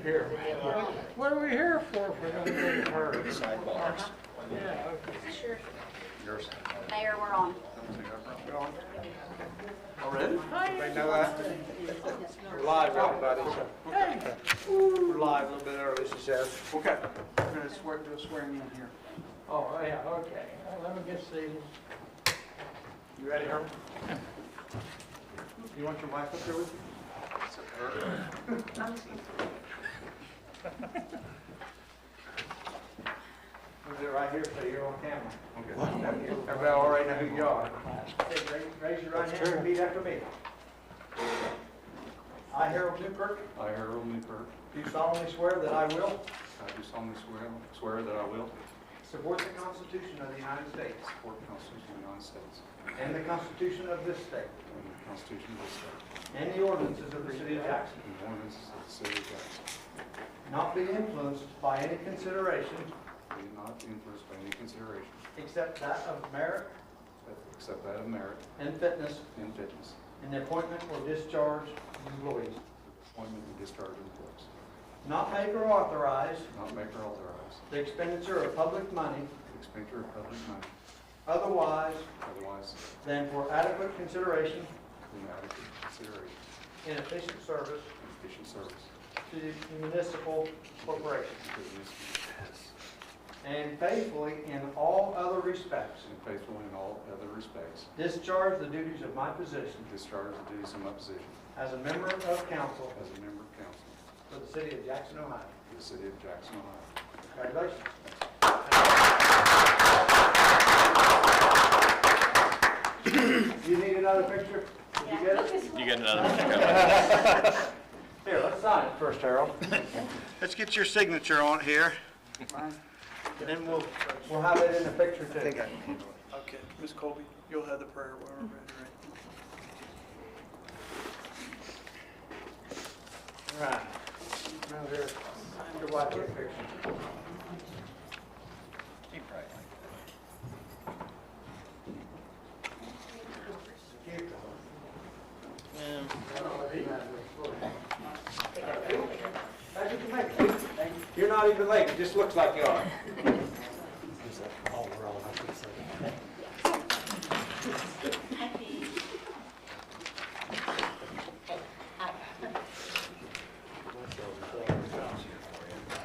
Here. What are we here for if we're going to get hurt? Sidebars. Yeah, okay. Sure. Yours. Mayor, we're on. Already? Right know that? We're live, everybody. Hey, We're live a little bit early, she says. Okay, we're going to do a swearing in here. oh, yeah, okay. Let me get seated. You ready, Herman? You want your wife up here with you? Put it right here so you're on camera. Okay. Everybody already know who you are. Raise your right hand and repeat after me. I, Harold Newkirk, I, Harold Newkirk, do solemnly swear that I will I do solemnly swear that I will support the Constitution of the United States support the Constitution of the United States and the Constitution of this state and the Constitution of this state and the ordinances of the city of Jackson, and the ordinances of the city of Jackson. not be influenced by any consideration Be not influenced by any consideration except that of merit except that of merit and fitness and fitness, in the appointment or discharge of employees, appointment and discharge of employees, not make or authorize not make or authorize the expenditure of public money the expenditure of public money otherwise otherwise than for adequate consideration than adequate consideration in efficient service and efficient service to the municipal corporation, to the municipality, and faithfully in all other respects and faithfully in all other respects discharge the duties of my position discharge the duties of my position as a member of council as a member of council for the city of Jackson, Ohio. for the city of Jackson, Ohio. Congratulations. You need another picture? Did you get it? You get another picture. Here, let's sign it first, Harold. Let's get your signature on it here. And then we'll have it in the picture too. Okay, Ms. Colby, you'll have the prayer whenever we're ready, All right. Now here, your wife get a picture. You're not even late, it just looks like you are.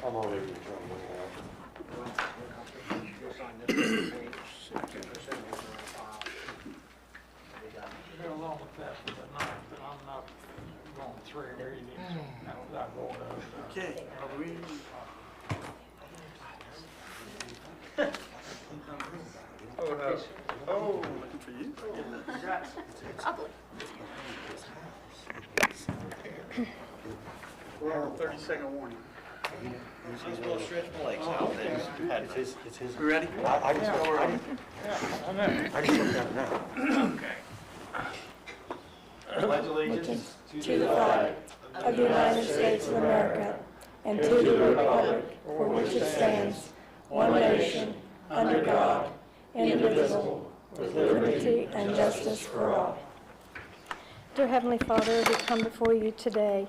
I'm already in Go along with that for the night, but I'm not going 3 readings. I'm not going over. Okay, are we? Oh, looking for you. Congrats. We're on a 30-second warning. She's will stretch my legs out there. It's his. We ready? I just looked at it now. Pledge allegiance to the flag of the United States of America and to the republic for which it stands, one nation, under God, indivisible, with liberty and justice for all. Dear Heavenly Father, we come before you today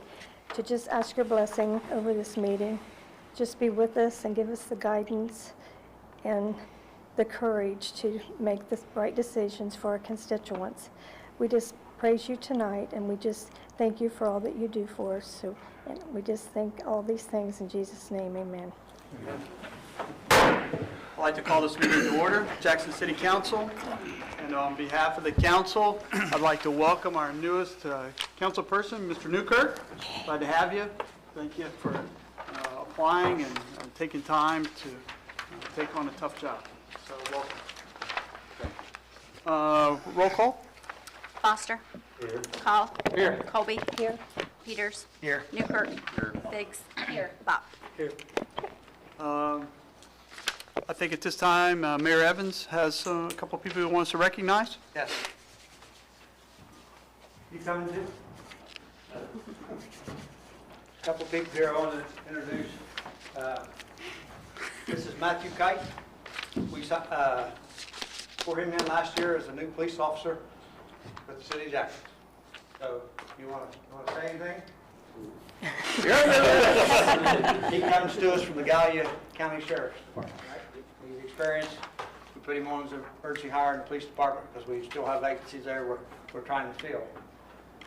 to just ask your blessing over this meeting. Just be with us and give us the guidance and the courage to make the right decisions for our constituents. We just praise you tonight, and we just thank you for all that you do for us. So, and we just thank all these things in Jesus' name, amen. like to call this meeting to order, Jackson City Council. And on behalf of the council, I'd like to welcome our newest council person, Mr. Newkirk. Glad to have you. Thank you for applying and taking time to take on a tough job. So welcome. Roll call? Foster. Here. Call. Here. Colby. Here. Peters. Here. Newkirk. Biggs. Here. Bop. I think at this time, Mayor Evans has a couple of people he wants to recognize. Yes. You coming too? Couple people here I want to introduce. This is Matthew Kite. We swore him in last year as a new police officer with the city of Jackson. So you want to say anything? He comes to us from the Gallia County Sheriff's Department. He's experienced. We put him on as an emergency hire in the police department because we still have vacancies there we're trying to fill.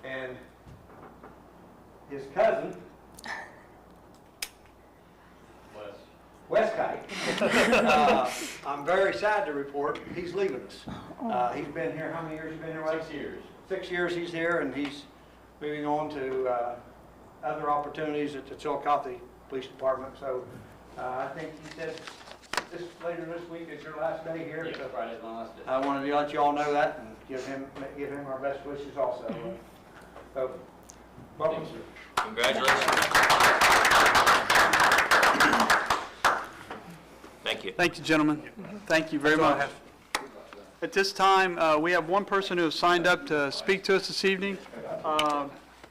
And his cousin, Wes Kite, I'm very sad to report he's leaving us. He's been here, how many years you been here, Wes? 6 years. 6 years he's here, and he's moving on to other opportunities at the Chillicothe Police Department. So I think he said later this week is your last day here. Yeah, So Friday's my last day. I wanted to let you all know that and give him our best wishes also. So, welcome. Congratulations. Thank you. Thank you, gentlemen. Thank you very much. At this time, we have one person who has signed up to speak to us this evening.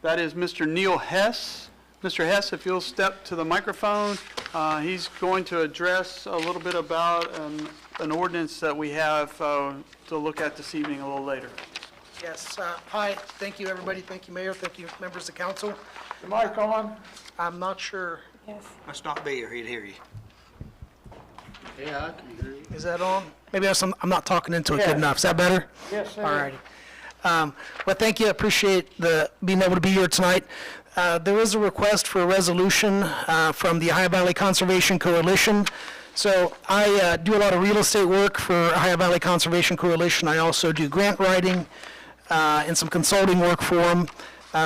That is Mr. Neil Hess. Mr. Hess, if you'll step to the microphone, he's going to address a little bit about an ordinance that we have to look at this evening a little later. Yes, hi, thank you, everybody, thank you, Mayor, thank you, members of council. The mic on? I'm not sure, Yes. Must not be here, he'd hear you. Yeah, I can hear you. is that on? Maybe I'm not talking into it good enough, is that better? Yes, sir. All righty. Well, thank you, I appreciate being able to be here tonight. There is a request for a resolution from the Ohio Valley Conservation Coalition. So I do a lot of real estate work for Ohio Valley Conservation Coalition. I also do grant writing and some consulting work for them.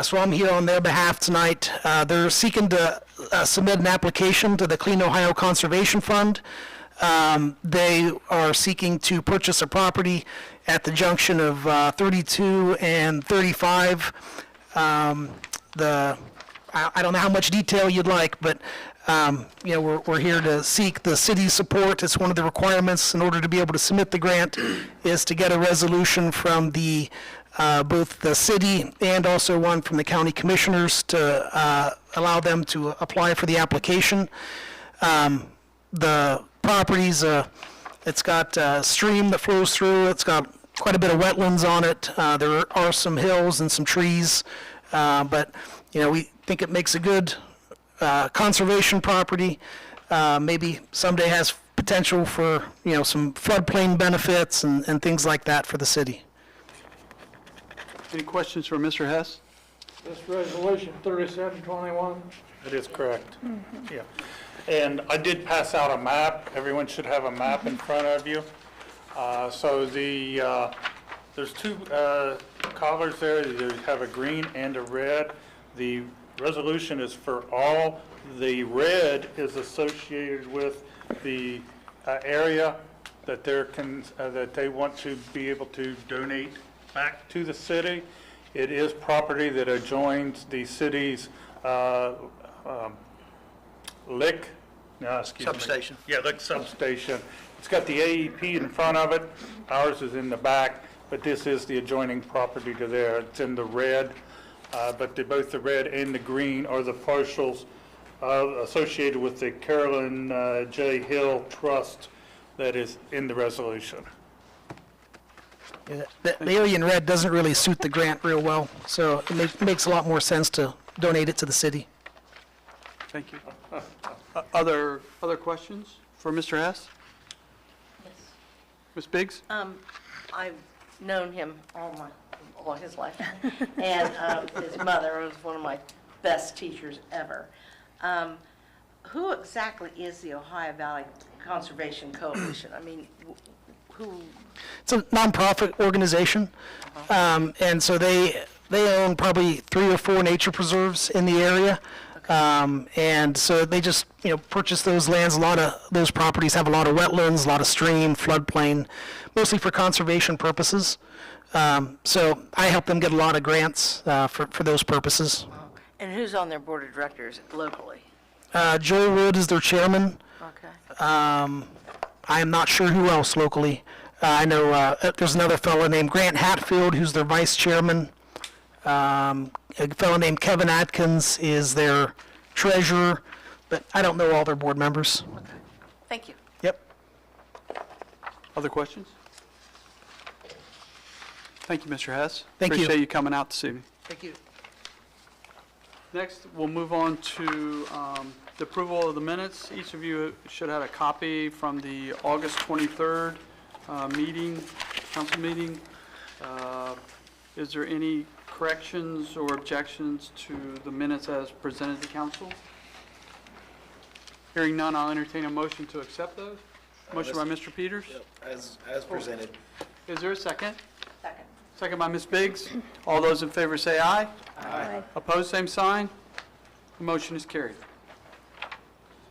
So I'm here on their behalf tonight. They're seeking to submit an application to the Clean Ohio Conservation Fund. They are seeking to purchase a property at the junction of 32 and 35. I don't know how much detail you'd like, but we're here to seek the city's support. It's one of the requirements in order to be able to submit the grant is to get a resolution from both the city and also one from the county commissioners to allow them to apply for the application. The property's it's got a stream that flows through. It's got quite a bit of wetlands on it. There are some hills and some trees, but we think it makes a good conservation property. Maybe someday has potential for some floodplain benefits and things like that for the city. Any questions for Mr. Hess? This resolution 3721. That is correct. Yeah. And I did pass out a map. Everyone should have a map in front of you. So there's two colors there. You have a green and a red. The resolution is for all. The red is associated with the area that that they want to be able to donate back to the city. It is property that adjoins the city's LIC, Substation. Yeah, LIC substation. It's got the AEP in front of it. Ours is in the back, but this is the adjoining property to there. It's in the red, but both the red and the green are the parcels associated with the Carolyn J. Hill Trust that is in the resolution. Yeah, the area in red doesn't really suit the grant real well, so it makes a lot more sense to donate it to the city. Thank you. Other questions for Mr. Hess? Yes. Ms. Biggs? I've known him all his life, and his mother was one of my best teachers ever. Who exactly is the Ohio Valley Conservation Coalition? I mean, who, It's a nonprofit organization, and so they own probably 3 or 4 nature preserves in the area. And so they just, purchase those lands. A lot of those properties have a lot of wetlands, a lot of stream, floodplain, mostly for conservation purposes. So I help them get a lot of grants for those purposes. and who's on their board of directors locally? Joel Wood is their chairman. Okay. I am not sure who else locally. I know there's another fellow named Grant Hatfield who's their vice chairman. A fellow named Kevin Atkins is their treasurer, but I don't know all their board members. Thank you. Yep. Other questions? Thank you, Mr. Hess. Thank you. Appreciate you coming out this evening. Thank you. Next, we'll move on to the approval of the minutes. Each of you should have a copy from the August 23rd meeting, council meeting. Is there any corrections or objections to the minutes as presented to council? Hearing none, I'll entertain a motion to accept those. Motion by Mr. Peters. As presented. Is there a second? Second. Second by Ms. Biggs. All those in favor say aye. Aye. Opposed, same sign. The motion is carried.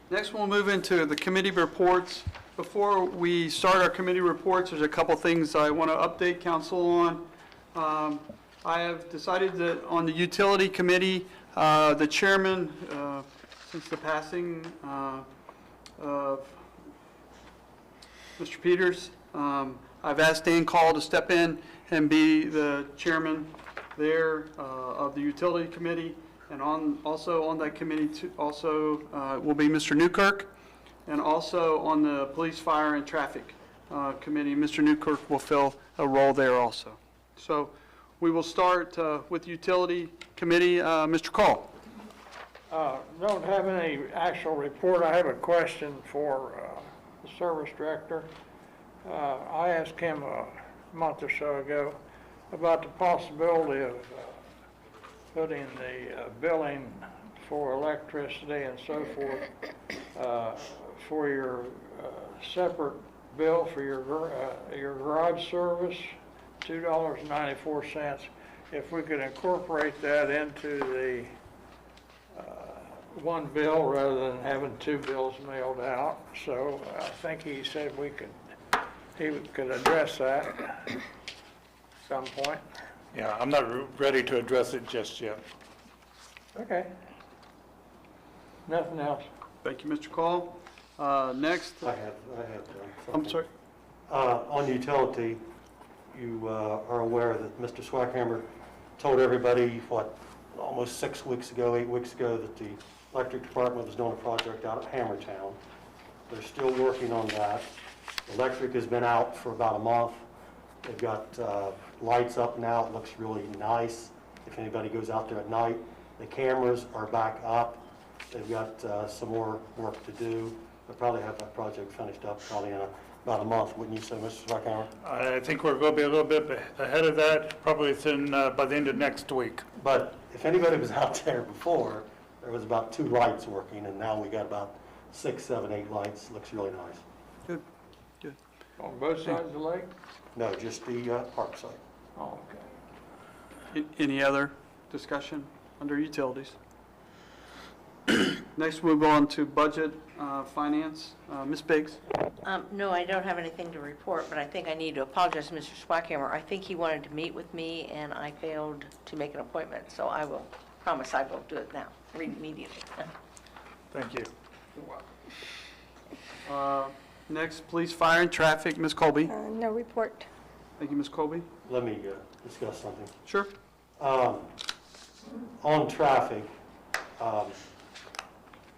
Next, we'll move into the committee reports. Before we start our committee reports, there's a couple things I want to update council on. I have decided that on the utility committee, the chairman, since the passing of Mr. Peters, I've asked Dan Call to step in and be the chairman there of the utility committee, and also on that committee will be Mr. Newkirk, and also on the police, fire, and traffic committee, Mr. Newkirk will fill a role there also. So we will start with utility committee, Mr. Call. Don't have any actual report. I have a question for the service director. I asked him a month or so ago about the possibility of putting the billing for electricity and so forth for your separate bill for your garage service, $2.94. If we could incorporate that into the one bill rather than having 2 bills mailed out. So I think he said he could address that at some point. Yeah, I'm not ready to address it just yet. Okay. Nothing else. Thank you, Mr. Call. Next, I have something. I'm sorry. On utility, you are aware that Mr. Swackhammer told everybody, almost 8 weeks ago, that the electric department was doing a project out at Hammertown. They're still working on that. Electric has been out for about a month. They've got lights up now. It looks really nice. If anybody goes out there at night, the cameras are back up. They've got some more work to do. They'll probably have that project finished up probably in about a month, wouldn't you say, Mr. Swackhammer? I think we're going to be a little bit ahead of that, probably within, by the end of next week. But if anybody was out there before, there was about 2 lights working, and now we got about 6, 7, 8 lights. Looks really nice. Good, good. On both sides of the lake? No, just the park site. Oh, okay. Any other discussion under utilities? Next, we'll go on to budget, finance. Ms. Biggs? No, I don't have anything to report, but I think I need to apologize to Mr. Swackhammer. I think he wanted to meet with me, and I failed to make an appointment, so I will promise I will do it now, immediately. Thank you. Next, police, fire, and traffic. Ms. Colby? No report. Thank you, Ms. Colby. Let me discuss something. Sure. On traffic,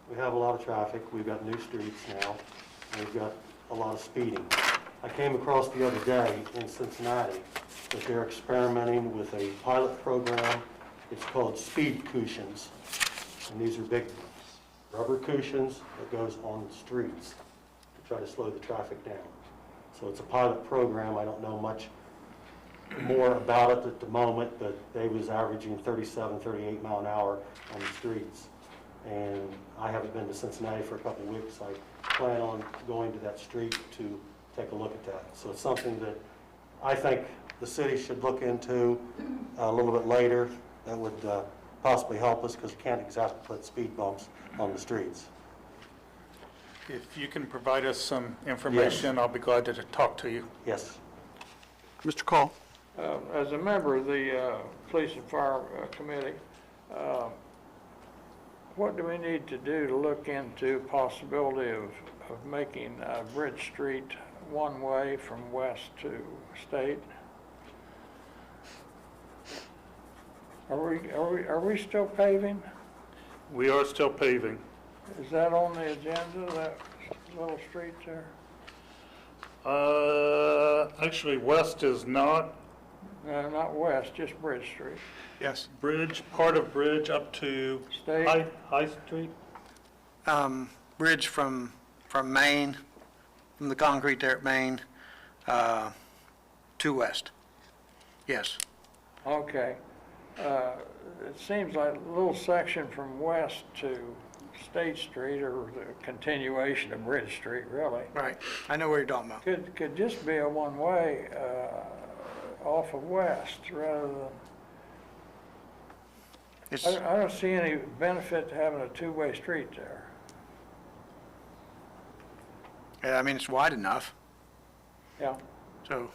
we have a lot of traffic. We've got new streets now. We've got a lot of speeding. I came across the other day in Cincinnati that they're experimenting with a pilot program. It's called speed cushions. And these are big rubber cushions that goes on the streets to try to slow the traffic down. So it's a pilot program. I don't know much more about it at the moment, but they was averaging 37, 38 mile an hour on the streets. and I haven't been to Cincinnati for a couple of weeks. I plan on going to that street to take a look at that. So it's something that I think the city should look into a little bit later. That would possibly help us, because you can't exactly put speed bumps on the streets. If you can provide us some information, I'll be glad to talk to you. Yes. Mr. Call? As a member of the Police and Fire Committee, what do we need to do to look into possibility of making Bridge Street one-way from west to State? Are we still paving? We are still paving. Is that on the agenda, that little street there? Actually, west is not. No, not west, just Bridge Street. Yes. Bridge, part of Bridge up to State? High Street. Bridge from Main, from the concrete there at Main, to west. Yes. Okay. It seems like a little section from west to State Street, or the continuation of Bridge Street, really. Right. I know where you're talking about. Could just be a one-way off of west rather than, It's, I don't see any benefit to having a two-way street there. yeah, I mean, it's wide enough, Yeah, so,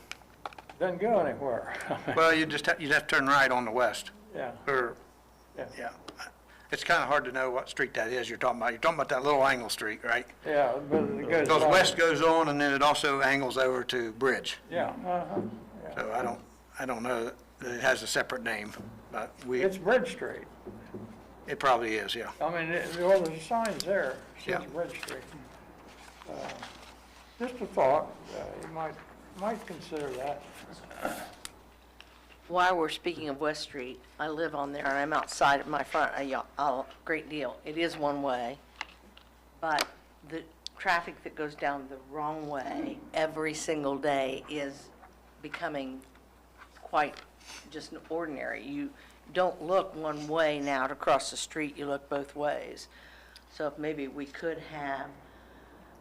doesn't go anywhere. well, you'd have to turn right on the west, Yeah, or, Yeah. yeah. It's kind of hard to know what street that is you're talking about. You're talking about that little angle street, right? yeah, but it goes. Because by- west goes on, and then it also angles over to Bridge. Yeah, yeah. So I don't know that it has a separate name, but It's Bridge Street. it probably is, yeah. I mean, well, there's signs there, Yeah. says Bridge Street. Just a thought, you might consider that. While we're speaking of West Street, I live on there, and I'm outside of my front a great deal. It is one way, but the traffic that goes down the wrong way every single day is becoming quite just ordinary. You don't look one way now to cross the street, you look both ways. So if maybe we could have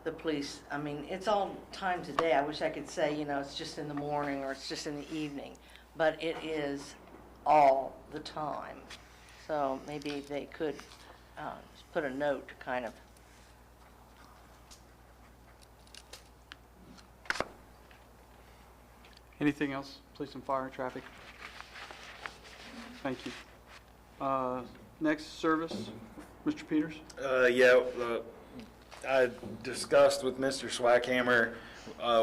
the police, I mean, it's all times of day. I wish I could say, it's just in the morning or it's just in the evening, but it is all the time. So maybe they could just put a note to kind of. Anything else? Police and fire, traffic? Thank you. Next, service, Mr. Peters? I discussed with Mr. Swackhammer,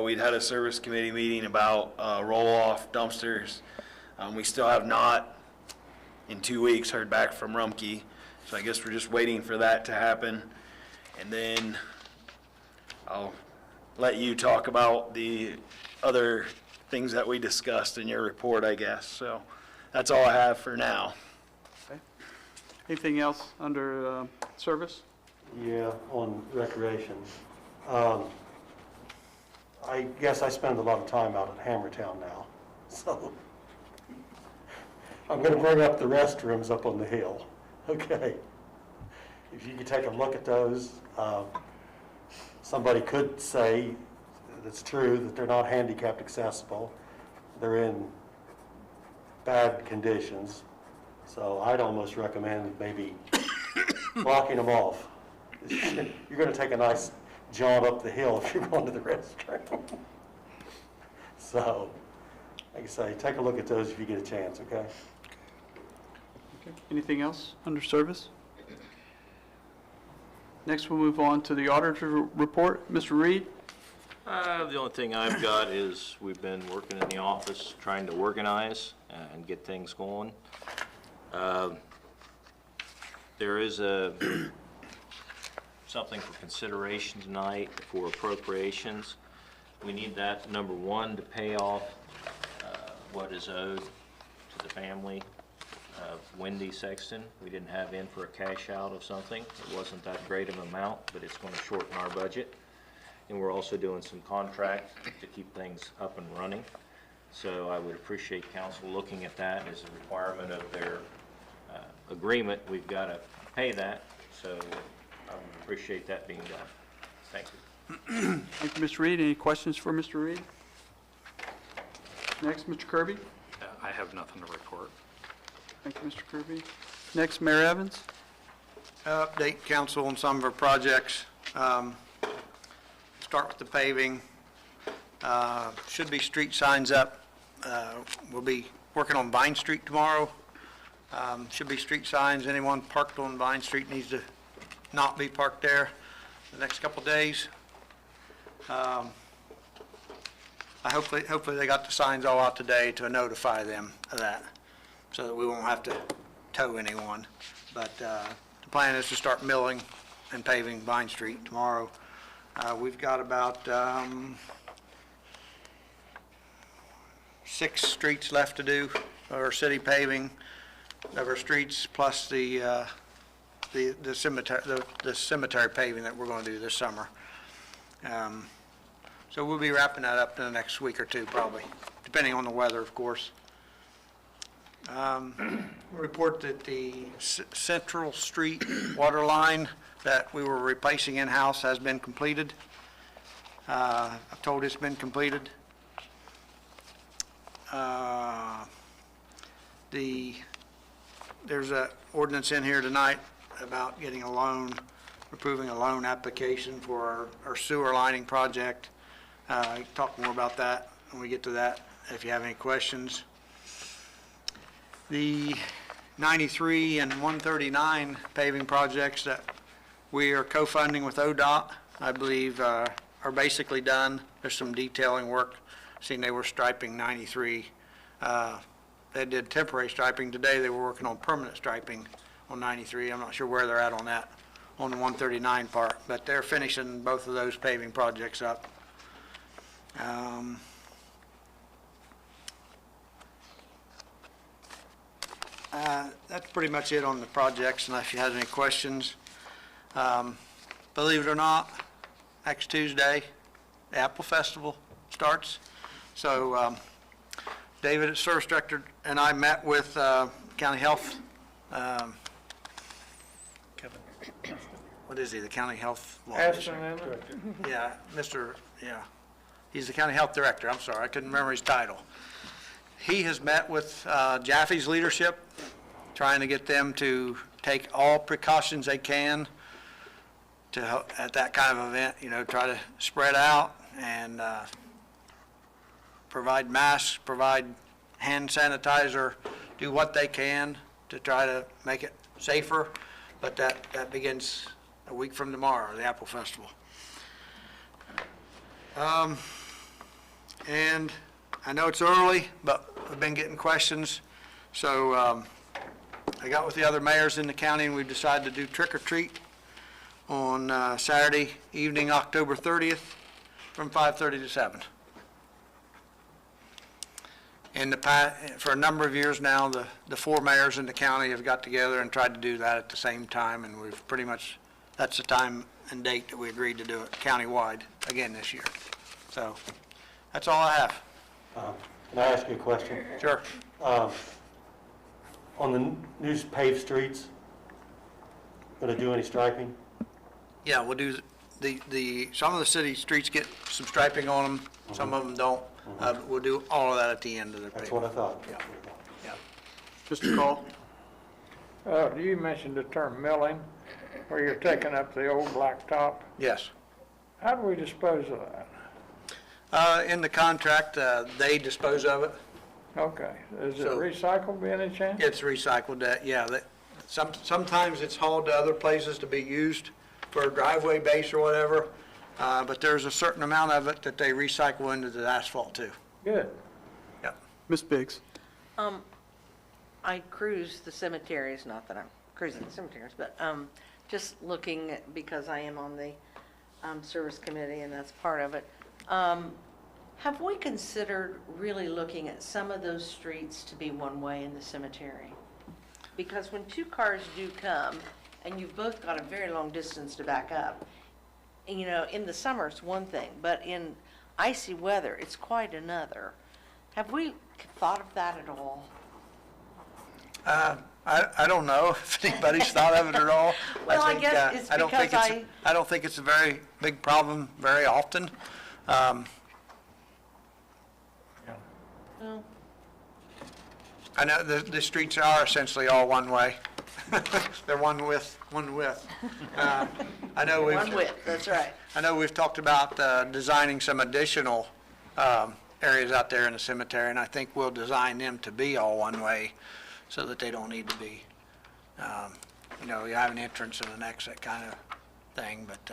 we'd had a service committee meeting about roll-off dumpsters. We still have not, in 2 weeks, heard back from Rumpke, so I guess we're just waiting for that to happen. And then I'll let you talk about the other things that we discussed in your report, I guess. So that's all I have for now. Okay. Anything else under service? Yeah, on recreation. I guess I spend a lot of time out at Hammertown now, so I'm going to bring up the restrooms up on the hill, okay? If you could take a look at those, somebody could say that it's true that they're not handicapped accessible. They're in bad conditions, so I'd almost recommend maybe blocking them off. You're going to take a nice jaunt up the hill if you're going to the restroom. So, like I say, take a look at those if you get a chance, okay? Okay. Anything else under service? Next, we'll move on to the auditor report. Mr. Reed? The only thing I've got is we've been working in the office trying to organize and get things going. There is something for consideration tonight for appropriations. We need that, number one, to pay off what is owed to the family of Wendy Sexton. We didn't have in for a cash out of something. It wasn't that great of an amount, but it's going to shorten our budget. And we're also doing some contracts to keep things up and running. So I would appreciate council looking at that as a requirement of their agreement. We've got to pay that, So I appreciate that being done. Thank you. Thank you, Mr. Reed. Any questions for Mr. Reed? Next, Mr. Kirby. I have nothing to report. Thank you, Mr. Kirby. Next, Mayor Evans. Update council on some of our projects. Start with the paving. Should be street signs up. We'll be working on Vine Street tomorrow. Should be street signs. Anyone parked on Vine Street needs to not be parked there the next couple days. Hopefully they got the signs all out today to notify them of that, so that we won't have to tow anyone. But the plan is to start milling and paving Vine Street tomorrow. We've got about 6 streets left to do, or city paving of our streets, plus the cemetery paving that we're going to do this summer. So we'll be wrapping that up in the next week or two, probably, depending on the weather, of course. Report that the Central Street water line that we were replacing in-house has been completed. I'm told it's been completed. There's an ordinance in here tonight about getting a loan, approving a loan application for our sewer lining project. I can talk more about that when we get to that, if you have any questions. The 93 and 139 paving projects that we are co-funding with ODOT, I believe, are basically done. There's some detailing work. Seen they were striping 93. They did temporary striping. Today they were working on permanent striping on 93. I'm not sure where they're at on that, on the 139 part, but they're finishing both of those paving projects up. That's pretty much it on the projects, unless you had any questions. Believe it or not, next Tuesday, the Apple Festival starts. So David, Service Director, and I met with County Health, Kevin, what is he, the County Health Law Ashton, Commissioner? isn't it? Yeah, he's the County Health Director, I'm sorry, I couldn't remember his title. He has met with Jaffe's leadership, trying to get them to take all precautions they can to help at that kind of event, try to spread out and provide masks, provide hand sanitizer, do what they can to try to make it safer. But that begins a week from tomorrow, the Apple Festival. And I know it's early, but I've been getting questions. So I got with the other mayors in the county, and we've decided to do trick or treat on Saturday evening, October 30th, from 5:30 to 7. For a number of years now, the 4 mayors in the county have got together and tried to do that at the same time, and we've pretty much, that's the time and date that we agreed to do it countywide again this year. So that's all I have. Can I ask you a question? Sure. On the new paved streets, going to do any striping? Yeah, we'll do some of the city streets get some striping on them, some of them don't. But we'll do all of that at the end of the That's paving. what I thought. Yeah. Mr. Call. You mentioned the term milling, where you're taking up the old blacktop. Yes. How do we dispose of that? In the contract, they dispose of it. Okay, is it So- recycled by any chance? It's recycled, yeah. Sometimes it's hauled to other places to be used for a driveway base or whatever, but there's a certain amount of it that they recycle into the asphalt too. Good. Yep. Ms. Biggs. I cruise the cemeteries, not that I'm cruising the cemeteries, but just looking, because I am on the service committee and that's part of it. Have we considered really looking at some of those streets to be one-way in the cemetery? Because when 2 cars do come, and you've both got a very long distance to back up, in the summer it's one thing, but in icy weather, it's quite another. Have we thought of that at all? I don't know if anybody's thought of it at all. Well, I think, guess it's I don't think because it's- I don't think it's a very big problem very often. Well, I know the streets are essentially all one way. They're one width. I know one width, that's right. I know we've talked about designing some additional areas out there in the cemetery, and I think we'll design them to be all one way so that they don't need to be, you have an entrance and an exit kind of thing, but,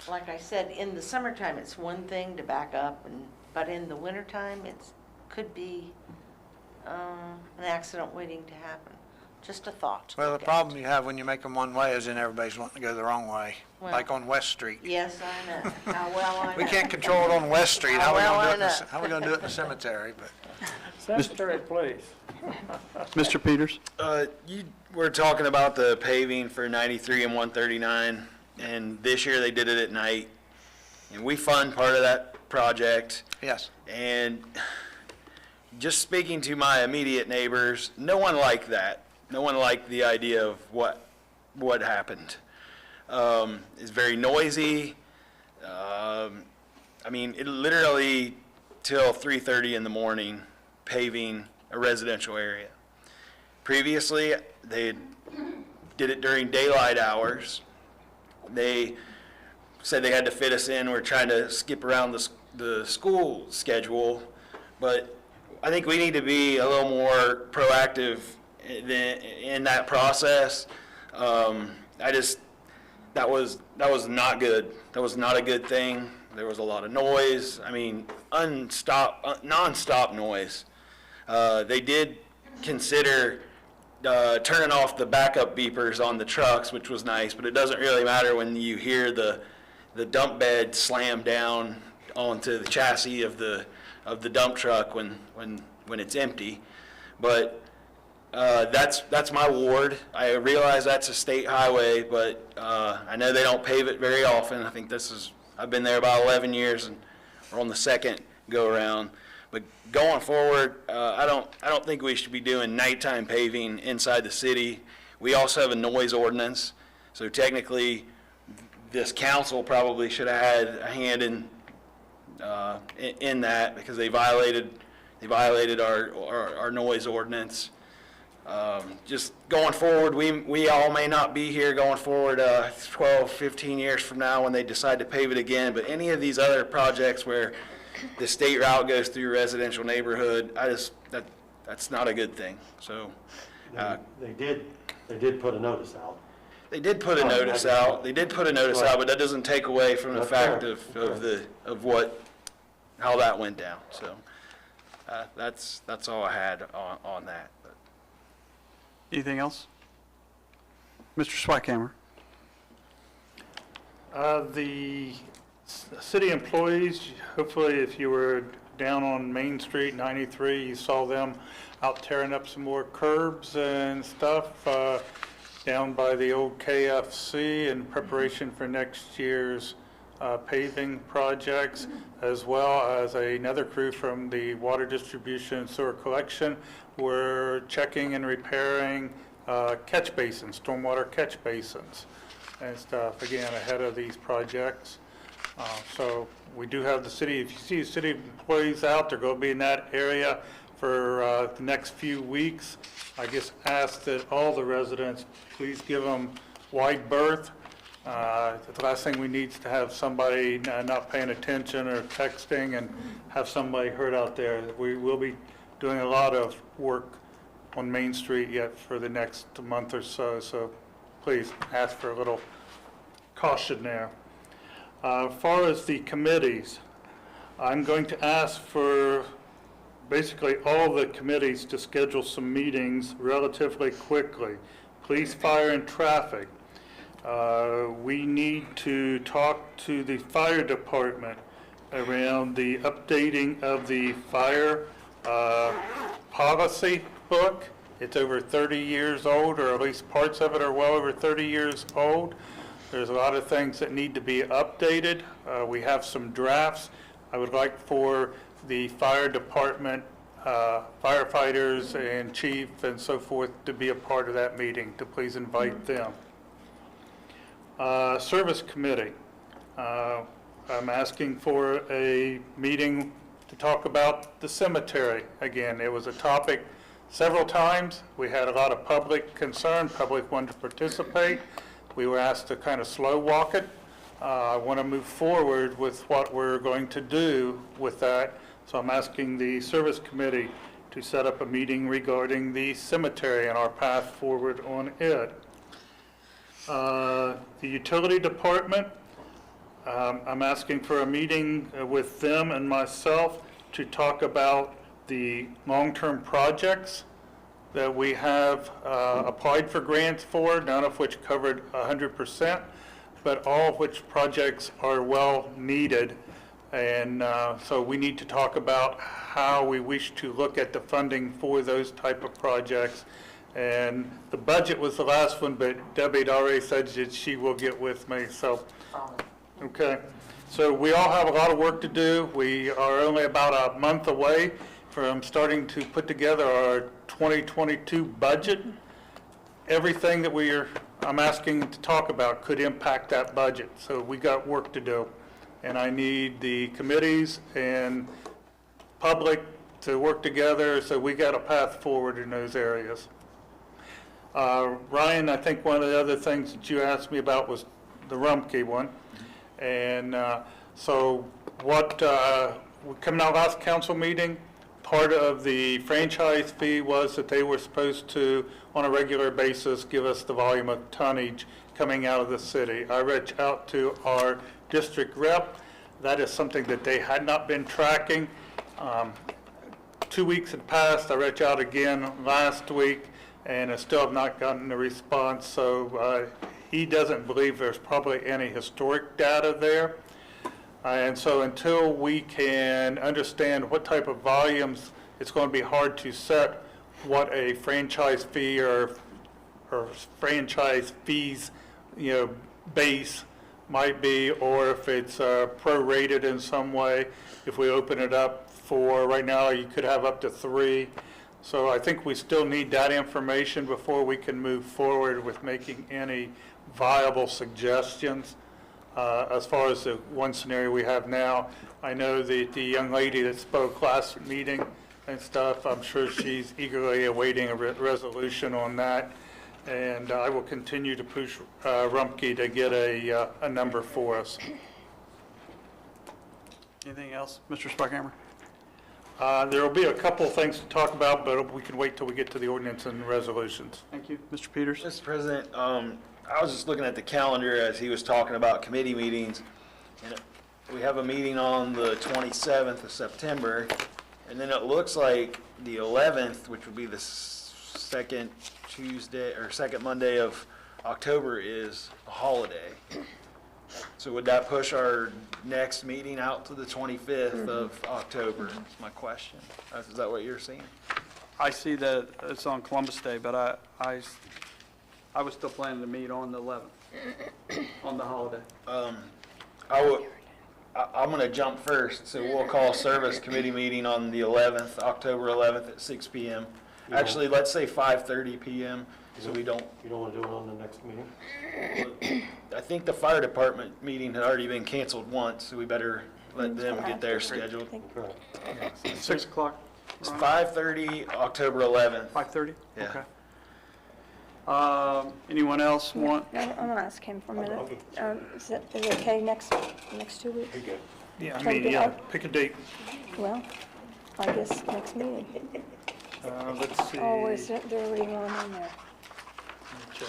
Like I said, in the summertime, it's one thing to back up, but in the wintertime, could be an accident waiting to happen. Just a thought. well, the Look at. problem you have when you make them one way is then everybody's wanting to go the wrong way, Well- like on West Street. Yes, I know. How well I know. We can't control it on West Street. How Well, are I we gonna do it? know. How we gonna do it in the cemetery? But Cemetery, please. Mr. Peters? You were talking about the paving for 93 and 139, and this year they did it at night. And we fund part of that project. yes, And just speaking to my immediate neighbors, no one liked that. No one liked the idea of what happened. It's very noisy. It literally till 3:30 in the morning paving a residential area. Previously, they did it during daylight hours. They said they had to fit us in. We're trying to skip around the school schedule, but I think we need to be a little more proactive in that process. That was not good. That was not a good thing. There was a lot of noise. Nonstop noise. They did consider turning off the backup beepers on the trucks, which was nice, but it doesn't really matter when you hear the dump bed slam down onto the chassis of the dump truck when it's empty. But that's my ward. I realize that's a state highway, but I know they don't pave it very often. I think I've been there about 11 years, and we're on the second go around. But going forward, I don't think we should be doing nighttime paving inside the city. We also have a noise ordinance, so technically, this council probably should have had a hand in that, because they violated our noise ordinance. Just going forward, we all may not be here going forward 12, 15 years from now when they decide to pave it again, but any of these other projects where the state route goes through a residential neighborhood, that's not a good thing. So They did put a notice out. they did put a notice out. They did put a notice out, but that doesn't take away from the That's fact fair. of how that went down. So that's all I had on that. Anything else? Mr. Swackhammer? The city employees, hopefully if you were down on Main Street 93, you saw them out tearing up some more curbs and stuff down by the old KFC in preparation for next year's paving projects, as well as another crew from the water distribution and sewer collection. We're checking and repairing catch basins, stormwater catch basins and stuff, again, ahead of these projects. So we do have the city, if you see city employees out, they're going to be in that area for the next few weeks. I just ask that all the residents, please give them wide berth. The last thing we need is to have somebody not paying attention or texting and have somebody hurt out there. We will be doing a lot of work on Main Street yet for the next month or so, so please ask for a little caution there. As far as the committees, I'm going to ask for basically all the committees to schedule some meetings relatively quickly. Police, fire, and traffic. We need to talk to the fire department around the updating of the fire policy book. It's over 30 years old, or at least parts of it are well over 30 years old. There's a lot of things that need to be updated. We have some drafts. I would like for the fire department firefighters and chief and so forth to be a part of that meeting, to please invite them. Service committee. I'm asking for a meeting to talk about the cemetery. Again, it was a topic several times. We had a lot of public concern. Public wanted to participate. We were asked to kind of slow walk it. I want to move forward with what we're going to do with that. So I'm asking the service committee to set up a meeting regarding the cemetery and our path forward on it. The utility department, I'm asking for a meeting with them and myself to talk about the long-term projects that we have applied for grants for, none of which covered 100%, but all of which projects are well needed. And so we need to talk about how we wish to look at the funding for those type of projects. And the budget was the last one, but Debbie had already said that she will get with me, so. Okay, so we all have a lot of work to do. We are only about a month away from starting to put together our 2022 budget. Everything that I'm asking to talk about could impact that budget, so we got work to do. And I need the committees and public to work together, so we got a path forward in those areas. Ryan, I think one of the other things that you asked me about was the Rumpke one. And so what, coming out last council meeting, part of the franchise fee was that they were supposed to, on a regular basis, give us the volume of tonnage coming out of the city. I reached out to our district rep. That is something that they had not been tracking. 2 weeks had passed. I reached out again last week, and I still have not gotten a response. So he doesn't believe there's probably any historic data there. And so until we can understand what type of volumes, it's going to be hard to set what a franchise fee or franchise fees, base might be, or if it's prorated in some way. If we open it up for, right now you could have up to 3. So I think we still need that information before we can move forward with making any viable suggestions. As far as the one scenario we have now, I know that the young lady that spoke last meeting and stuff, I'm sure she's eagerly awaiting a resolution on that. And I will continue to push Rumpke to get a number for us. Anything else, Mr. Sparkhammer? There will be a couple of things to talk about, but we can wait till we get to the ordinance and resolutions. Thank you. Mr. Peters? Mr. President, I was just looking at the calendar as he was talking about committee meetings, and we have a meeting on the 27th of September, and then it looks like the 11th, which would be the second Tuesday or second Monday of October, is a holiday. So would that push our next meeting out to the 25th of October? That's my question. Is that what you're seeing? I see that it's on Columbus Day, but I was still planning to meet on the 11th, on the holiday. I'm going to jump first, so we'll call service committee meeting on the 11th, October 11th at 6 p.m. Actually, let's say 5:30 p.m. so we don't. You don't want to do it on the next meeting? I think the fire department meeting had already been canceled once, so we better let them get theirs scheduled. Okay. 6 o'clock? It's 5:30, October 11th. 5:30? Yeah. Okay. Anyone else want? I'm gonna ask him for a minute. Is it okay next 2 weeks? Yeah, pick a date. Well, I guess next meeting. Let's see. Oh, is there already one in there? Check.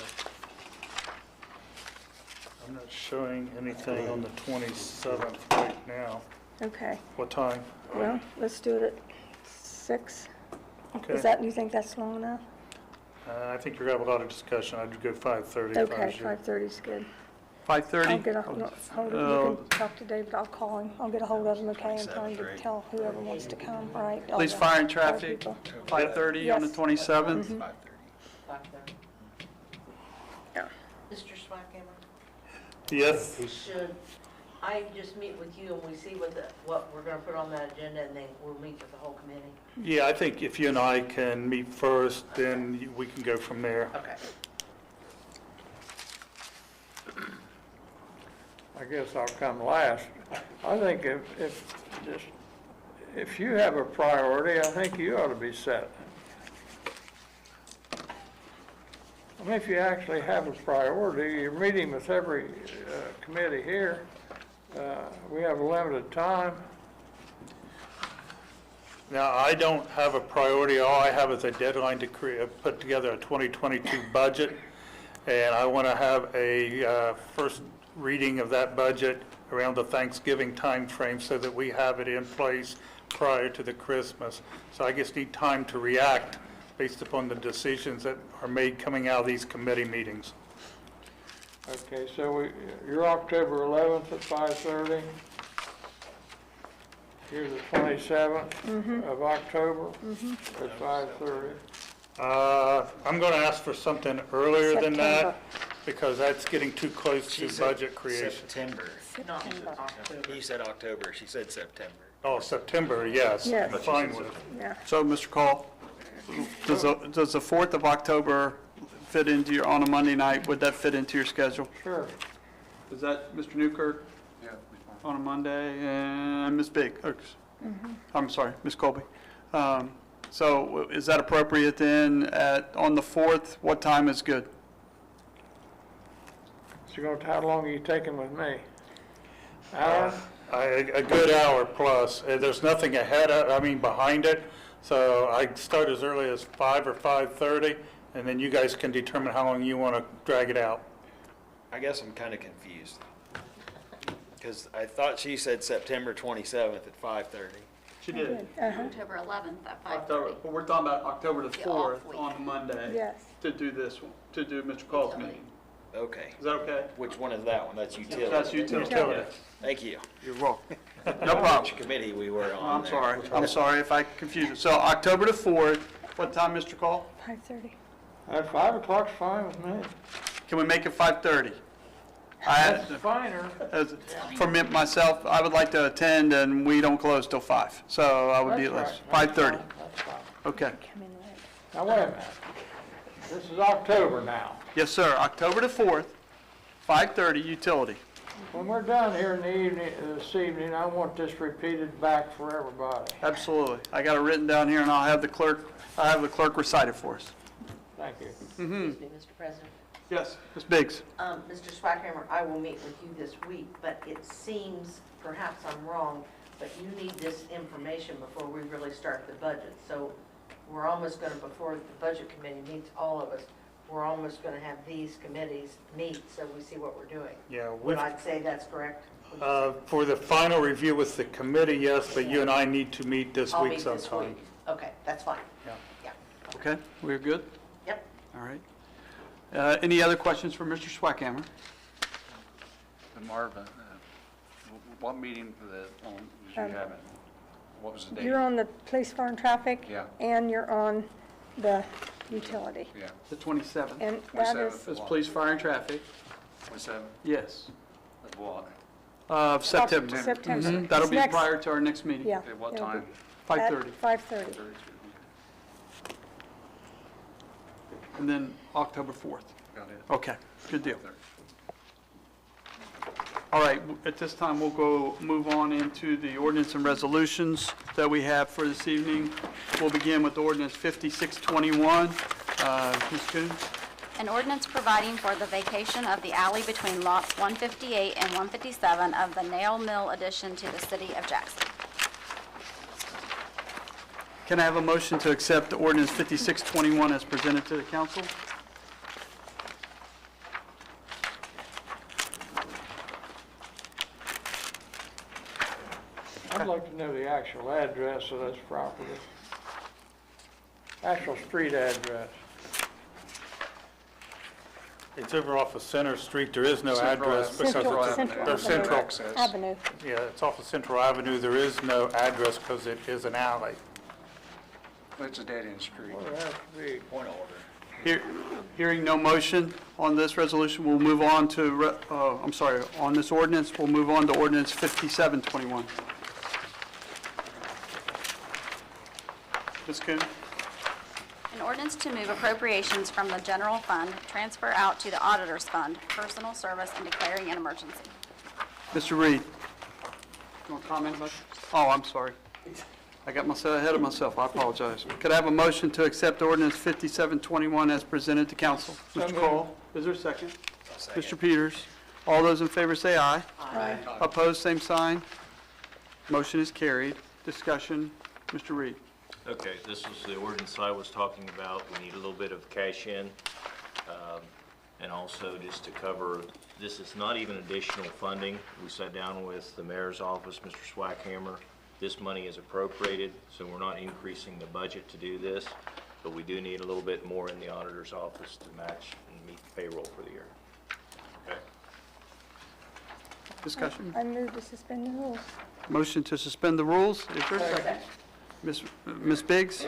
I'm not showing anything on the 27th right now. Okay, What time? well, let's do it at 6. Okay. Do you think that's long enough? I think you're going to have a lot of discussion. I'd go 5:30 if I Okay, was you. 5:30 is good. 5:30? I'll get a hold of him. You can talk to David, I'll call him. I'll get a hold of him, okay, and tell him to tell whoever wants to come, all right? Police, fire, and traffic, 5:30 on the Yes. 27th? 5:30. Yeah. Mr. Swackhammer, Yes? should I just meet with you and we see what we're gonna put on that agenda, and then we'll meet with the whole committee. Yeah, I think if you and I can meet first, then we can go from there. Okay. I guess I'll come last. I think if you have a priority, I think you ought to be set. I mean, if you actually have a priority, you're meeting with every committee here. We have a limited time. Now, I don't have a priority. All I have is a deadline to put together a 2022 budget, and I want to have a first reading of that budget around the Thanksgiving timeframe so that we have it in place prior to the Christmas. So I just need time to react based upon the decisions that are made coming out of these committee meetings. Okay, so you're October 11th at 5:30. You're the 27th of October at 5:30. I'm going to ask for something earlier than that, September. because that's getting too close She to said budget creation. September. He said October, she said September. Oh, September, yes. Yes. I'm fine with it. Yeah. So, Mr. Call, does the 4th of October fit into your, on a Monday night, would that fit into your schedule? Sure. Is that Mr. Newkirk Yeah, be fine. on a Monday, and Ms. Biggs? I'm sorry, Ms. Colby. So is that appropriate then on the 4th? What time is good? So how long are you taking with me? Hour? A good hour plus. There's nothing behind it. So I start as early as 5 or 5:30, and then you guys can determine how long you want to drag it out. I guess I'm kind of confused. Because I thought she said September 27th at 5:30. She did. October 11th at 5:30. October, but we're talking about October the The off 4th week. on a Monday. Yes. To do this one, to do Mr. Call's meeting. Okay. Is that okay? Which one is that one? That's utility. That's utility. Thank you. You're welcome. No problem. Which committee we were on I'm there. sorry. I'm sorry if I confused it. So October the 4th, what time, Mr. Call? 5:30. At 5 o'clock's fine with me. Can we make it 5:30? That's finer. For me, myself, I would like to attend, and we don't close till 5. So I would be at That's least right. 5:30. That's fine. Okay. Come in late. Now, wait a minute. This is October now. Yes, sir. October the 4th, 5:30, utility. When we're done here in the evening, this evening, I want this repeated back for everybody. Absolutely. I got it written down here, and I'll have the clerk recite it for us. Thank you. Excuse me, Mr. President. Yes, Ms. Biggs. Mr. Swackhammer, I will meet with you this week, but it seems, perhaps I'm wrong, but you need this information before we really start the budget. So we're almost going to, before the budget committee meets all of us, we're almost going to have these committees meet so we see what we're doing. Yeah, Would I say that's correct? for the final review with the committee, yes, but you and I need to meet this I'll week meet this sometime. week. Okay, that's fine. Yeah. Yeah. Okay, we're good? Yep. All right. Any other questions for Mr. Swackhammer? And Marvin, what meeting did you have it? What was the date? You're on the police, fire, and traffic. Yeah. And you're on the utility. Yeah, The 27th. And that 27th. is That's police, fire, and traffic. 27th Yes. of what? Of September. September. Mhm, That'll It's be next- prior to our next meeting. Yeah. At what it'll be time? 5:30. At 5:30. And then October 4th. Got it. Okay, good deal. All right, at this time, we'll move on into the ordinance and resolutions that we have for this evening. We'll begin with ordinance 5621. Ms. Coons? An ordinance providing for the vacation of the alley between lots 158 and 157 of the Nail Mill addition to the city of Jackson. Can I have a motion to accept ordinance 5621 as presented to the council? I'd like to know the actual address of this property. Actual street address. It's over off of Center Street. There is no Central address Avenue. because Central it's Avenue. Central. Avenue. Yeah, it's off of Central Avenue. There is no address because it is an alley. It's a dead-end street. Well, it has to be. Point of order. Hearing no motion on this resolution, we'll move on to, on this ordinance, we'll move on to ordinance 5721. Ms. Coon? An ordinance to move appropriations from the general fund, transfer out to the auditor's fund, personal service, and declaring an emergency. Mr. Reed? You want to comment about that? Oh, I'm sorry. I got myself ahead of myself. I apologize. Could I have a motion to accept ordinance 5721 as presented to council? Mr. Cole, is there a second? Mr. Peters? All those in favor say aye. Aye. Opposed, same sign. Motion is carried. Discussion, Mr. Reed. Okay, this is the ordinance I was talking about. We need a little bit of cash in. And also just to cover, this is not even additional funding. We sat down with the mayor's office, Mr. Swackhammer. This money is appropriated, so we're not increasing the budget to do this, but we do need a little bit more in the auditor's office to match and meet the payroll for the year. Okay? Discussion. I move to suspend the rules. Motion to suspend the rules. Is there a second? Ms. Biggs?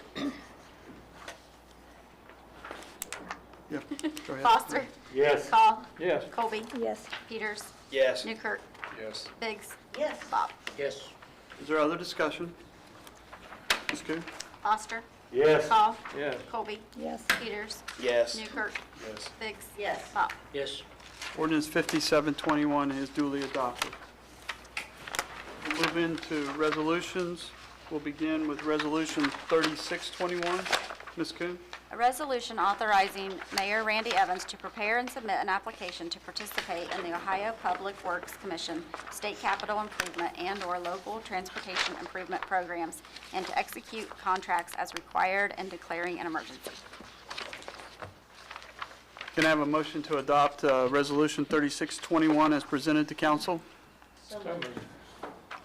Yeah, go ahead. Foster. Yes. Call. Yes. Colby. Yes. Peters. Yes. Newkirk. Yes. Biggs. Yes. Bob. Yes. Is there other discussion? Ms. Coon? Foster. Yes. Call. Yes. Colby. Yes. Peters. Yes. Newkirk. Yes. Biggs. Yes. Bob. Yes. Ordinance 5721 is duly adopted. We'll move into resolutions. We'll begin with Resolution 3621. Ms. Coon? A resolution authorizing Mayor Randy Evans to prepare and submit an application to participate in the Ohio Public Works Commission State Capital Improvement and/or local transportation improvement programs, and to execute contracts as required and declaring an emergency. Can I have a motion to adopt Resolution 3621 as presented to council?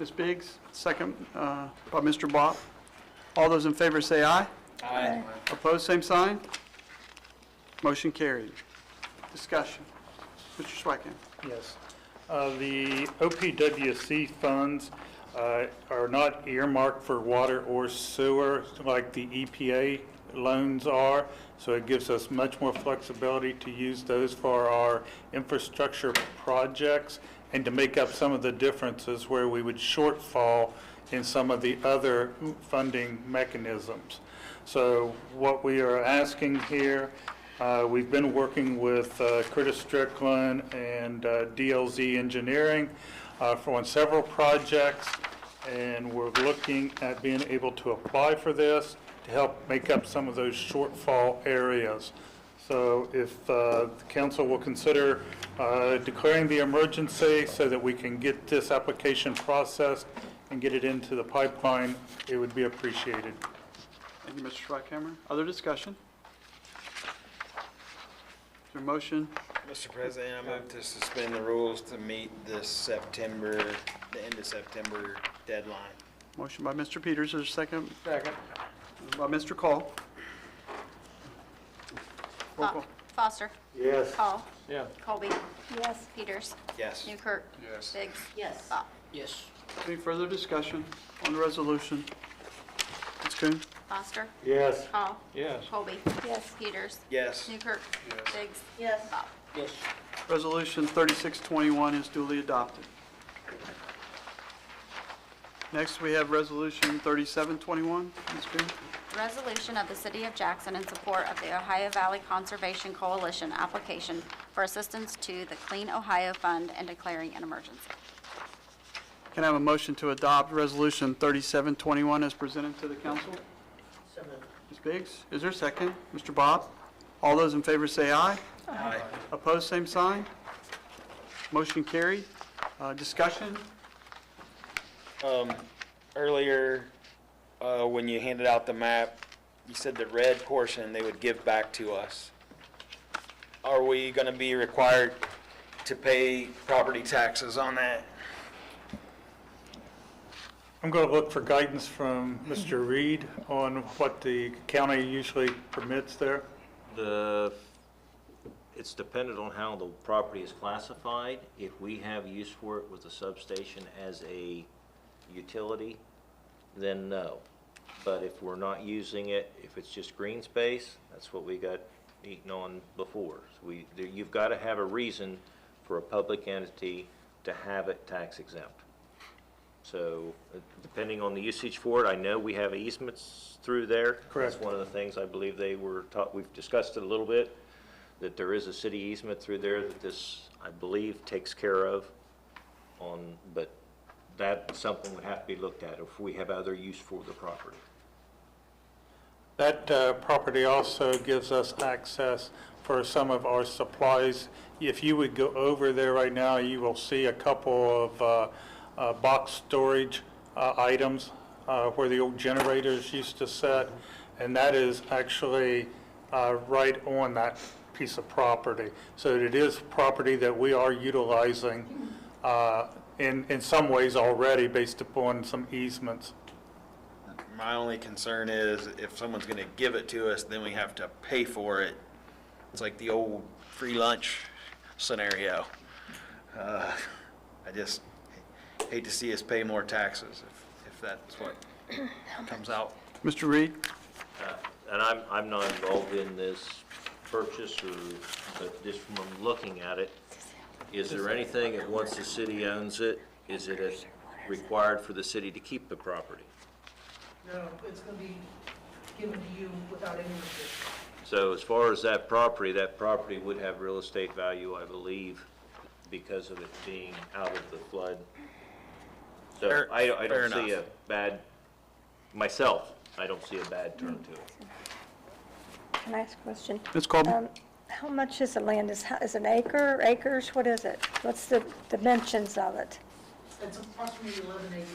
Ms. Biggs, second by Mr. Bob. All those in favor say aye. Aye. Opposed, same sign. Motion carried. Discussion. Mr. Swackhammer. Yes. The OPWC funds are not earmarked for water or sewer like the EPA loans are, so it gives us much more flexibility to use those for our infrastructure projects and to make up some of the differences where we would shortfall in some of the other funding mechanisms. So what we are asking here, we've been working with Curtis Strickland and DLZ Engineering on several projects, and we're looking at being able to apply for this to help make up some of those shortfall areas. So if the council will consider declaring the emergency so that we can get this application processed and get it into the pipeline, it would be appreciated. Thank you, Mr. Schweikhammer. Other discussion? Is there a motion? Mr. President, I move to suspend the rules to meet this September, the end of September deadline. Motion by Mr. Peters. Is there a second? Second. By Mr. Call. Roll call. Foster. Yes. Call. Yes. Colby. Yes. Peters. Yes. Newkirk. Yes. Biggs. Yes. Bob. Yes. Any further discussion on the resolution? Ms. Coon? Foster. Yes. Call. Yes. Colby. Yes. Peters. Yes. Newkirk. Yes. Biggs. Yes. Bob. Yes. Resolution 3621 is duly adopted. Next, we have Resolution 3721. Ms. Coon? Resolution of the City of Jackson in support of the Ohio Valley Conservation Coalition application for assistance to the Clean Ohio Fund and declaring an emergency. Can I have a motion to adopt Resolution 3721 as presented to the council? Ms. Biggs, is there a second? Mr. Bob? All those in favor say aye. Aye. Opposed, same sign. Motion carried. Discussion? Earlier, when you handed out the map, you said the red portion they would give back to us. Are we going to be required to pay property taxes on that? I'm going to look for guidance from Mr. Reed on what the county usually permits there. It's dependent on how the property is classified. If we have use for it with the substation as a utility, then no. But if we're not using it, if it's just green space, that's what we got eaten on before. So you've got to have a reason for a public entity to have it tax exempt. So depending on the usage for it, I know we have easements through there. Correct. That's one of the things I believe they were taught, we've discussed it a little bit, that there is a city easement through there that this, I believe, takes care of but that something would have to be looked at if we have other use for the property. That property also gives us access for some of our supplies. If you would go over there right now, you will see a couple of box storage items where the old generators used to sit, and that is actually right on that piece of property. So it is property that we are utilizing in some ways already based upon some easements. My only concern is if someone's gonna give it to us, then we have to pay for it. It's like the old free lunch scenario. I just hate to see us pay more taxes if that's what comes out. Mr. Reed? And I'm not involved in this purchase, but just from looking at it, is there anything that once the city owns it, is it required for the city to keep the property? No, it's going to be given to you without any restriction. So as far as that property would have real estate value, I believe, because of it being out of the flood. So I Fair don't see a enough. bad, myself, I don't see a bad turn to it. Can I ask a question? Ms. Coleman? How much is the land? Is it an acre, acres? What is it? What's the dimensions of it? It's approximately 11 acres.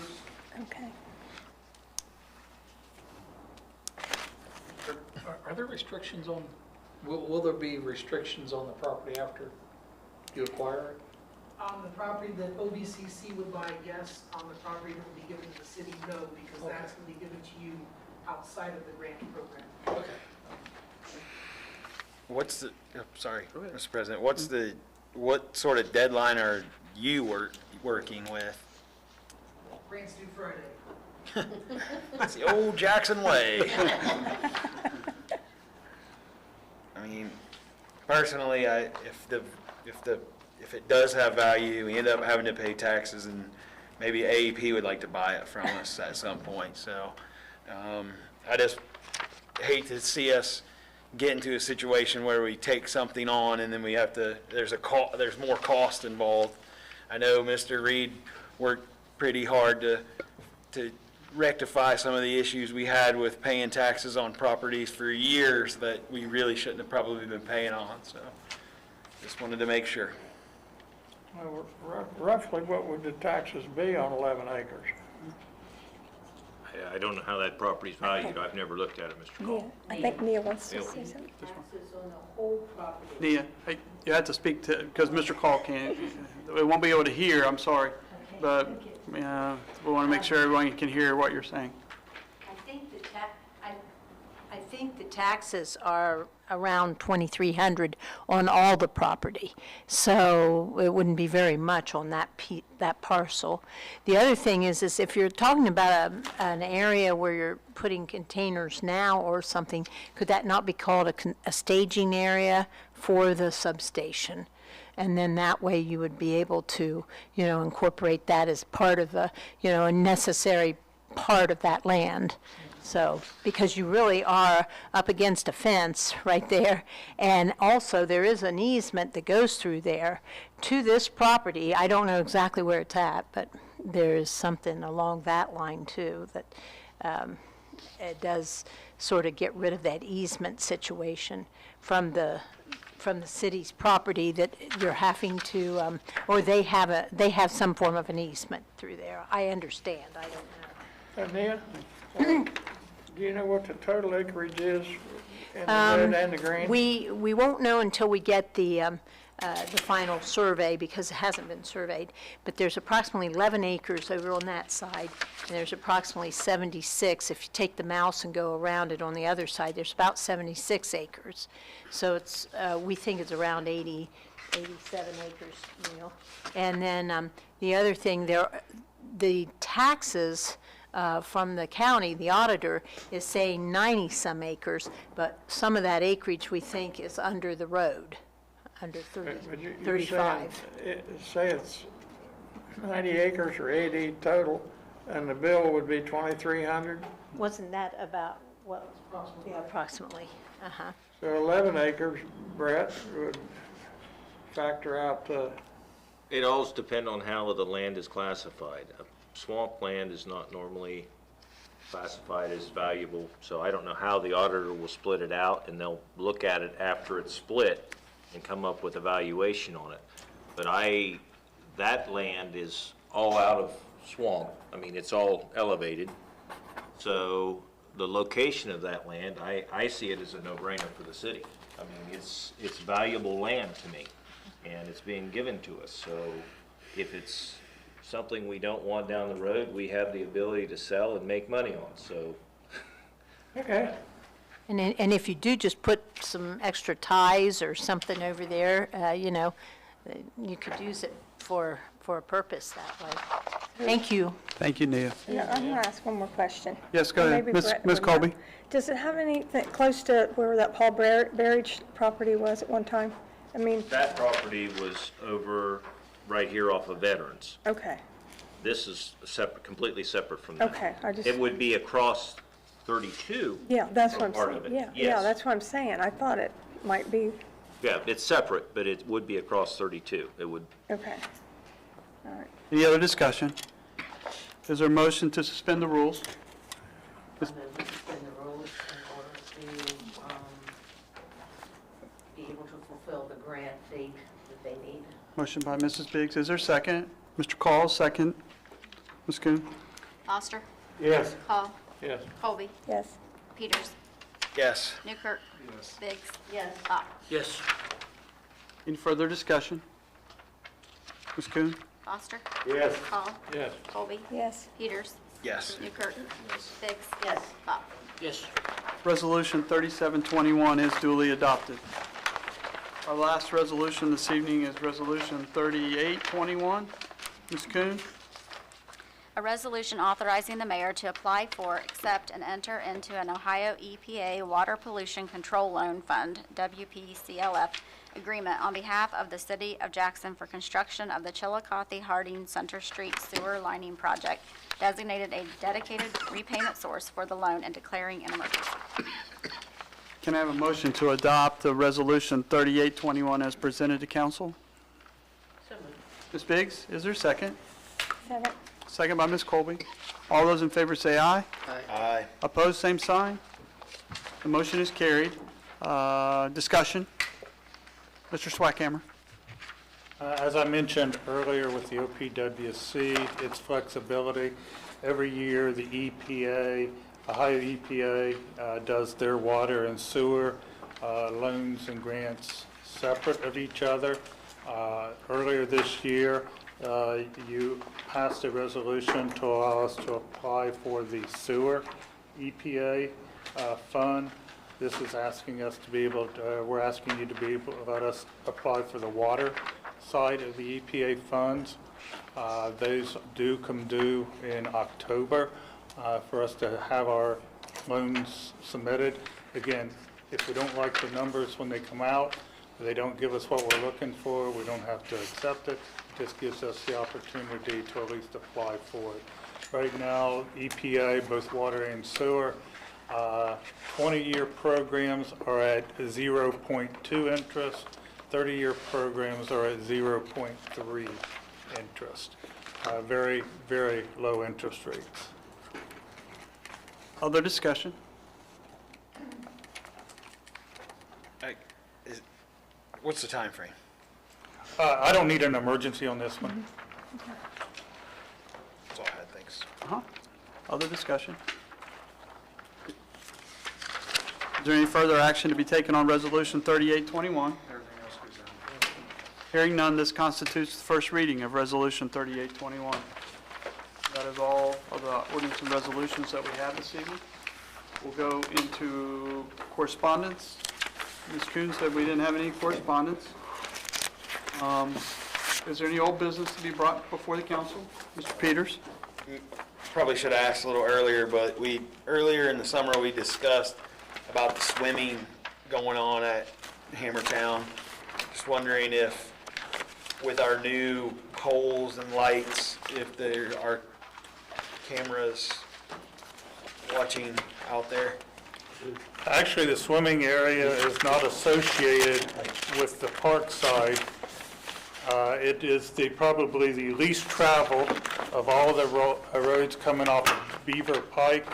Okay. Are there restrictions on, will there be restrictions on the property after you acquire it? On the property that OBCC would buy, yes. On the property that will be given to the city, no, because that's going to be given to you outside of the grant program. Okay. What's the, sorry, Mr. President, what sort of deadline are you working with? Grants due Friday. That's the old Jackson way. I mean, personally, if it does have value, we end up having to pay taxes, and maybe AEP would like to buy it from us at some point. So, I just hate to see us get into a situation where we take something on and then we have to, there's more cost involved. I know Mr. Reed worked pretty hard to rectify some of the issues we had with paying taxes on properties for years that we really shouldn't have probably been paying on, so just wanted to make sure. Well, roughly, what would the taxes be on 11 acres? I don't know how that property's valued, I've never looked at it, Mr. Yeah, Cole. I think Neil wants to Neil. say something. Taxes on the whole property. Nia, hey, you have to speak to, because Mr. Call can't, we won't be able to hear, I'm sorry. But we want to make sure everyone can hear what you're saying. I think the taxes are around $2,300 on all the property, so it wouldn't be very much on that parcel. The other thing is if you're talking about an area where you're putting containers now or something, could that not be called a staging area for the substation? And then that way you would be able to, incorporate that as part of a necessary part of that land. So, because you really are up against a fence right there, and also there is an easement that goes through there to this property. I don't know exactly where it's at, but there is something along that line too that it does sort of get rid of that easement situation from the city's property that you're having to, or they have some form of an easement through there. I understand, I don't know. Nia, do you know what the total acreage is in the red and the green? We won't know until we get the final survey, because it hasn't been surveyed, but there's approximately 11 acres over on that side, and there's approximately 76. If you take the mouse and go around it on the other side, there's about 76 acres. So it's, we think it's around 87 acres, And then the other thing, the taxes from the county, the auditor, is saying 90-some acres, but some of that acreage we think is under the road, under But you're 35. saying say it's 90 acres or 80 total, and the bill would be 2,300? Wasn't that about, well, yeah, approximately, uh-huh. So 11 acres, Brett, would factor out to, It all depends on how the land is classified. Swamp land is not normally classified as valuable, so I don't know how the auditor will split it out, and they'll look at it after it's split and come up with a valuation on it. But that land is all out of swamp. I mean, it's all elevated. So the location of that land, I see it as a no-brainer for the city. I mean, it's valuable land to me, and it's being given to us. So if it's something we don't want down the road, we have the ability to sell and make money on, so. okay. And if you do just put some extra ties or something over there, you know, you could use it for a purpose that way. Thank you. Thank you, Nia. No, I'm going to ask one more question. Yes, go ahead. Maybe Ms. Brett Ms. would know. Colby? Does it have anything close to where that Paul Berridge property was at one time? I mean, That property was over right here off of Veterans. okay, This is separate, completely separate from that. okay, I just, It would be across 32. yeah, that's or what I'm part saying. of it. Yeah, Yes. that's what I'm saying. I thought it might be, Yeah, it's separate, but it would be across 32. It would, okay. All right. Any other discussion? Is there a motion to suspend the rules? Suspend the rules in order to be able to fulfill the grant date that they need. Motion by Mrs. Biggs. Is there a second? Mr. Call, second. Ms. Kuhn? Foster, Yes. Hall, Yes. Colby, Yes. Peters, Yes. Newkirk. Biggs. Yes. Bach. Yes. Any further discussion? Ms. Kuhn? Foster, Yes. Hall, Yes. Colby, Yes. Peters, Yes. Newkirk. Biggs. Yes. Bach. Yes. Resolution 3721 is duly adopted. Our last resolution this evening is Resolution 3821. Ms. Kuhn? A resolution authorizing the mayor to apply for, accept, and enter into an Ohio EPA Water Pollution Control Loan Fund, WPCLF, agreement on behalf of the city of Jackson for construction of the Chillicothe-Harding Center Street Sewer Lining Project, designated a dedicated repayment source for the loan and declaring an emergency. Can I have a motion to adopt the Resolution 3821 as presented to council? So moved. Ms. Biggs, is there a second? Second. Second by Ms. Colby. All those in favor say aye. Aye. Opposed, same sign. The motion is carried. Discussion? Mr. Swackhammer. As I mentioned earlier with the OPWC, its flexibility, every year the EPA, Ohio EPA, does their water and sewer loans and grants separate of each other. Earlier this year, you passed a resolution to allow us to apply for the sewer EPA fund. This is asking us to be able to, we're asking you to be able to let us apply for the water side of the EPA funds. Those do come due in October for us to have our loans submitted. Again, if we don't like the numbers when they come out, they don't give us what we're looking for, we don't have to accept it. It just gives us the opportunity to at least apply for it. Right now, EPA, both water and sewer, 20-year programs are at 0.2 interest, 30-year programs are at 0.3 interest. Very, very low interest rates. Other discussion? What's the time frame? I don't need an emergency on this one. That's all I had, thanks. Other discussion? Is there any further action to be taken on Resolution 3821? Hearing none, this constitutes the first reading of Resolution 3821. That is all of the ordinance and resolutions that we have this evening. We'll go into correspondence. Ms. Kuhn said we didn't have any correspondence. Is there any old business to be brought before the council? Mr. Peters? probably should have asked a little earlier, but earlier in the summer, we discussed about the swimming going on at Hammertown. Just wondering if, with our new poles and lights, if there are cameras watching out there. Actually, the swimming area is not associated with the park side. It is probably the least traveled of all the roads coming off of Beaver Pike,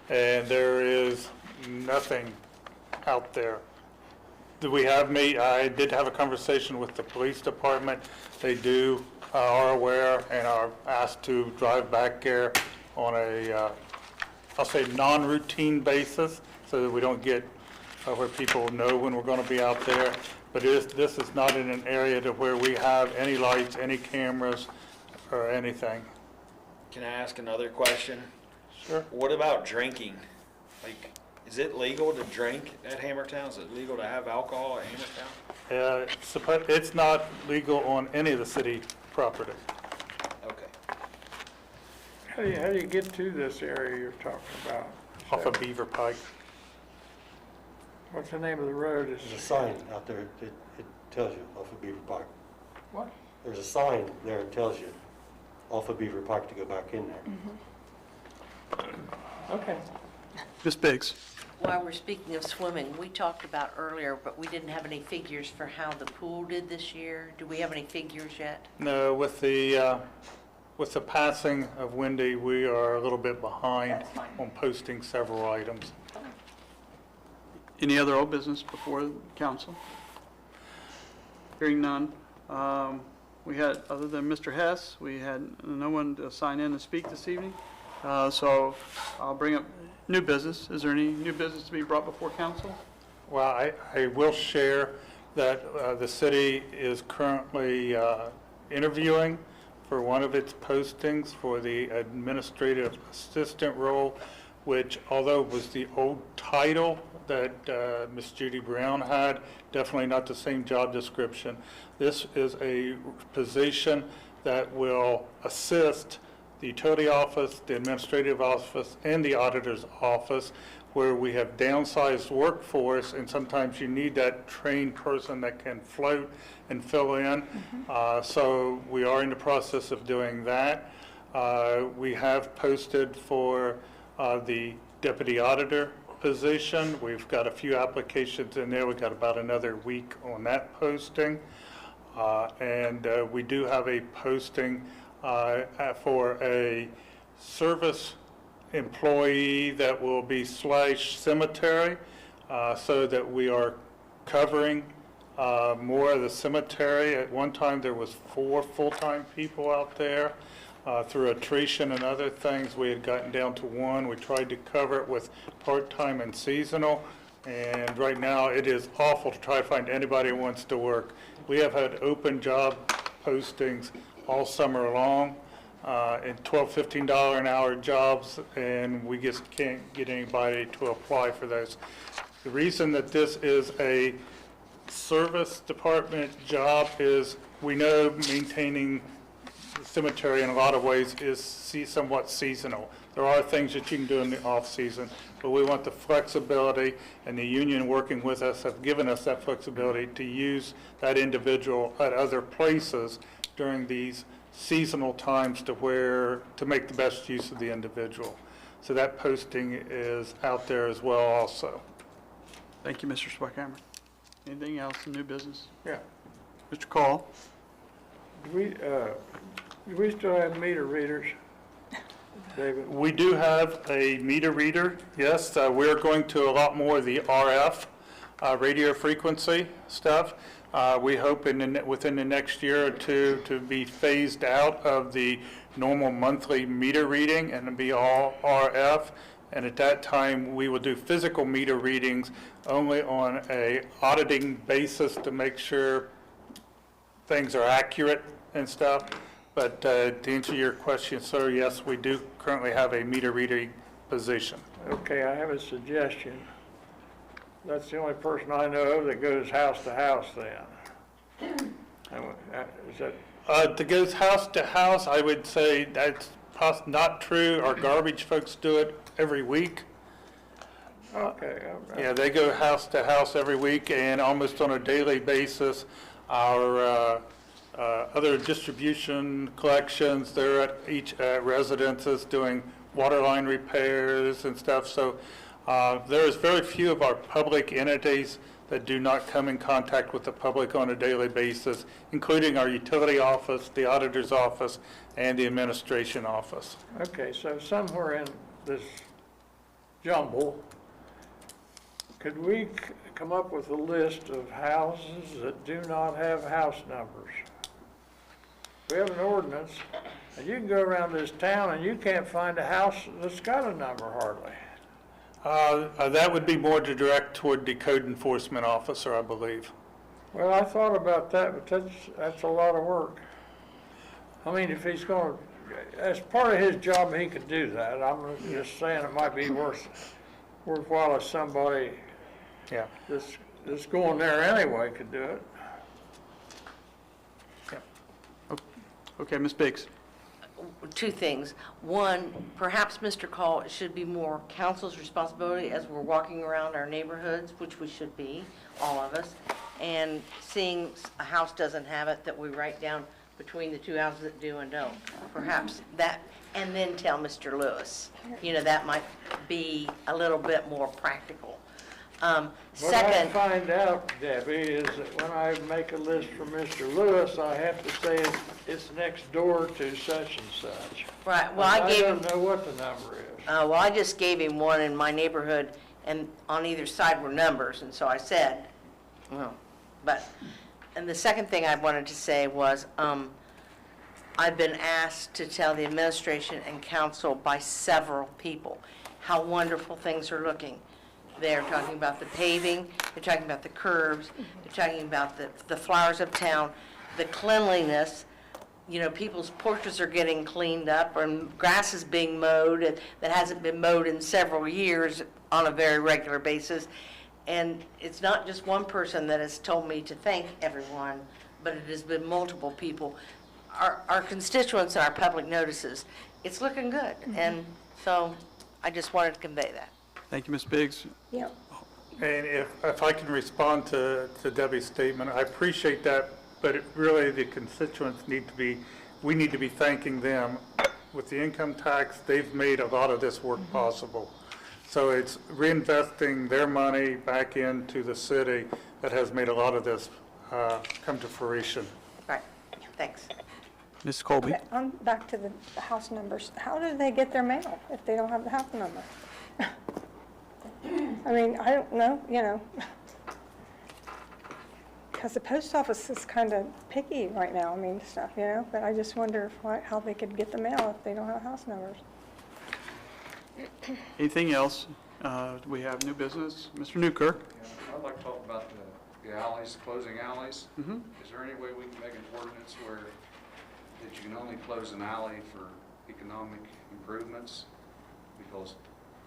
and there is nothing out there. I did have a conversation with the police department. They are aware and are asked to drive back there on a, I'll say, non-routine basis, so that we don't get where people know when we're going to be out there. But this is not in an area to where we have any lights, any cameras, or anything. Can I ask another question? Sure. What about drinking? Like, is it legal to drink at Hammertown? Is it legal to have alcohol at Hammertown? It's not legal on any of the city property. Okay. How do you get to this area you're talking about? Off of Beaver Pike. What's the name of the road? There's a sign out there, it tells you, off of Beaver Pike. What? There's a sign there that tells you, off of Beaver Pike to go back in there. Okay. Ms. Biggs? While we're speaking of swimming, we talked about earlier, but we didn't have any figures for how the pool did this year. Do we have any figures yet? No, with the passing of Wendy, we are a little bit behind on posting several items. Any other old business before the council? Hearing none. We had, other than Mr. Hess, we had no one to sign in and speak this evening. So I'll bring up new business. Is there any new business to be brought before council? Well, I will share that the city is currently interviewing for one of its postings for the administrative assistant role, which, although was the old title that Ms. Judy Brown had, definitely not the same job description. This is a position that will assist the utility office, the administrative office, and the auditor's office, where we have downsized workforce, and sometimes you need that trained person that can float and fill in. So we are in the process of doing that. We have posted for the deputy auditor position. We've got a few applications in there. We've got about another week on that posting. And we do have a posting for a service employee that will be / cemetery, so that we are covering more of the cemetery. At one time, there was 4 full-time people out there. Through attrition and other things, we had gotten down to 1. We tried to cover it with part-time and seasonal, and right now it is awful to try to find anybody who wants to work. We have had open job postings all summer long, and $12, $15 an hour jobs, and we just can't get anybody to apply for those. The reason that this is a service department job is we know maintaining the cemetery in a lot of ways is somewhat seasonal. There are things that you can do in the off-season, but we want the flexibility, and the union working with us have given us that flexibility to use that individual at other places during these seasonal times to make the best use of the individual. So that posting is out there as well also. Thank you, Mr. Swackhammer. Anything else in new business? Yeah. Mr. Call? Do we still have meter readers, David? We do have a meter reader, yes. We're going to a lot more of the RF, radio frequency stuff. We hope within the next year or two to be phased out of the normal monthly meter reading and to be all RF. And at that time, we will do physical meter readings only on a auditing basis to make sure things are accurate and stuff. But to answer your question, sir, yes, we do currently have a meter reading position. Okay, I have a suggestion. That's the only person I know of that goes house to house then. Is that? That goes house to house, I would say that's not true. Our garbage folks do it every week. Okay. Yeah, they go house to house every week, and almost on a daily basis, our other distribution collections, they're at each residences doing water line repairs and stuff. So there is very few of our public entities that do not come in contact with the public on a daily basis, including our utility office, the auditor's office, and the administration office. Okay, so somewhere in this jumble, could we come up with a list of houses that do not have house numbers? We have an ordinance, and you can go around this town and you can't find a house that's got a number hardly. That would be more to direct toward the code enforcement officer, I believe. Well, I thought about that, but that's a lot of work. I mean, if he's going to, as part of his job, he could do that. I'm just saying it might be worthwhile if somebody Yeah. that's going there anyway could do it. Okay, Ms. Biggs. Two things. One, perhaps, Mr. Call, it should be more council's responsibility as we're walking around our neighborhoods, which we should be, all of us, and seeing a house doesn't have it, that we write down between the two houses that do and don't. Perhaps that, and then tell Mr. Lewis. You know, that might be a little bit more practical. What I Second, find out, Debbie, is that when I make a list for Mr. Lewis, I have to say it's next door to such and such. right, well, I gave him, don't know what the number is. well, I just gave him one in my neighborhood, and on either side were numbers, and so I said, well, but, and the second thing I wanted to say was, I've been asked to tell the administration and council by several people how wonderful things are looking. They're talking about the paving, they're talking about the curbs, they're talking about the flowers of town, the cleanliness. You know, people's porches are getting cleaned up, and grass is being mowed that hasn't been mowed in several years on a very regular basis. And it's not just one person that has told me to thank everyone, but it has been multiple people. Our constituents and our public notices, it's looking good. And so I just wanted to convey that. Thank you, Ms. Biggs. Yep. And if I can respond to Debbie's statement, I appreciate that, but really the constituents we need to be thanking them. With the income tax, they've made a lot of this work possible. So it's reinvesting their money back into the city that has made a lot of this come to fruition. Right, thanks. Ms. Colby. Back to the house numbers. How do they get their mail if they don't have the house number? I mean, I don't know, you know. Because the post office is kind of picky right now, I mean, stuff, you know, but I just wonder how they could get the mail if they don't have house numbers. Anything else? We have new business. Mr. Newkirk. I'd like to talk about the alleys, closing alleys. Is there any way we can make an ordinance where that you can only close an alley for economic improvements? Because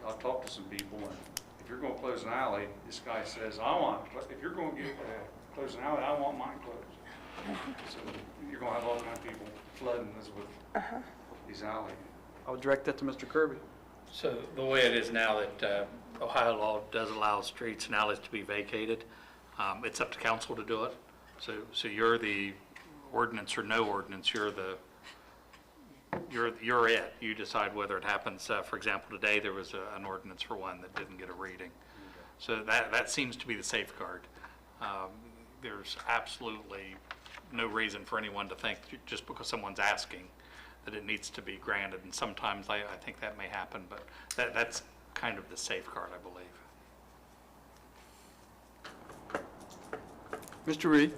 I've talked to some people, and if you're going to close an alley, this guy says, if you're going to close an alley, I want mine closed. So you're going to have all kinds of people flooding us with these alleys. I'll direct that to Mr. Kirby. So the way it is now that Ohio law does allow streets and alleys to be vacated, it's up to council to do it. So you're the ordinance or no ordinance, you're it. You decide whether it happens. For example, today there was an ordinance for one that didn't get a reading. So that seems to be the safeguard. There's absolutely no reason for anyone to think just because someone's asking that it needs to be granted. And sometimes I think that may happen, but that's kind of the safeguard, I believe. Mr. Reed.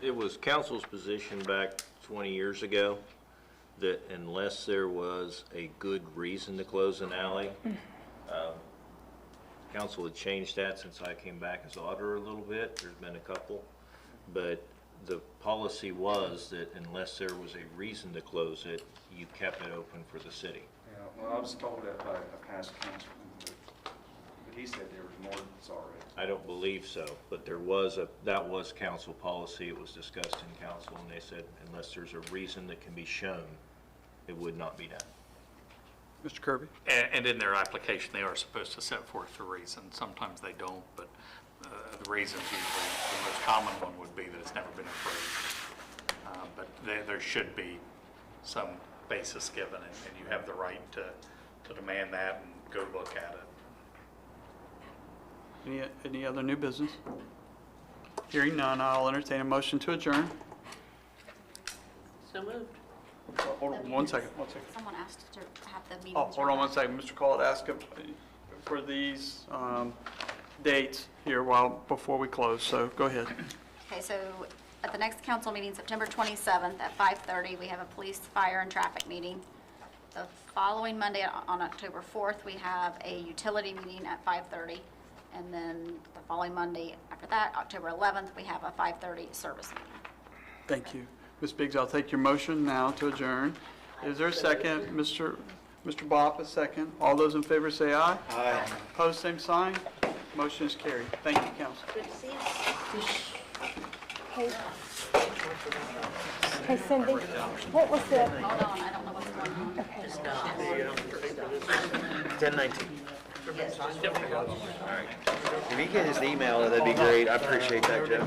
It was council's position back 20 years ago that unless there was a good reason to close an alley, council had changed that since I came back as auditor a little bit. There's been a couple, but the policy was that unless there was a reason to close it, you kept it open for the city. Yeah, well, I was told that by a past councilman, but he said there was more that's already. I don't believe so, but that was council policy. It was discussed in council, and they said unless there's a reason that can be shown, it would not be done. Mr. Kirby? And in their application, they are supposed to set forth the reason. Sometimes they don't, but the reasons usually, the most common one would be that it's never been approved. But there should be some basis given, and you have the right to demand that and go look at it. Any other new business? Hearing none, I'll entertain a motion to adjourn. So moved. Hold on, one second. Someone asked to have the meetings. Oh, hold on one second. Mr. Collett asked for these dates here before we close, so go ahead. Okay, so at the next council meeting, September 27th at 5:30, we have a police, fire, and traffic meeting. The following Monday, on October 4th, we have a utility meeting at 5:30. And then the following Monday after that, October 11th, we have a 5:30 service meeting. Thank you. Ms. Biggs, I'll take your motion now to adjourn. Is there a second? Mr. Bopp, a second. All those in favor say aye. Aye. Opposed, same sign. Motion is carried. Thank you, council. Good to see you. Hey, hey Cindy, what was the, Hold on, I don't know what's going on. okay. 10:19. All right. If you get his email, that'd be great. I appreciate that, Joe.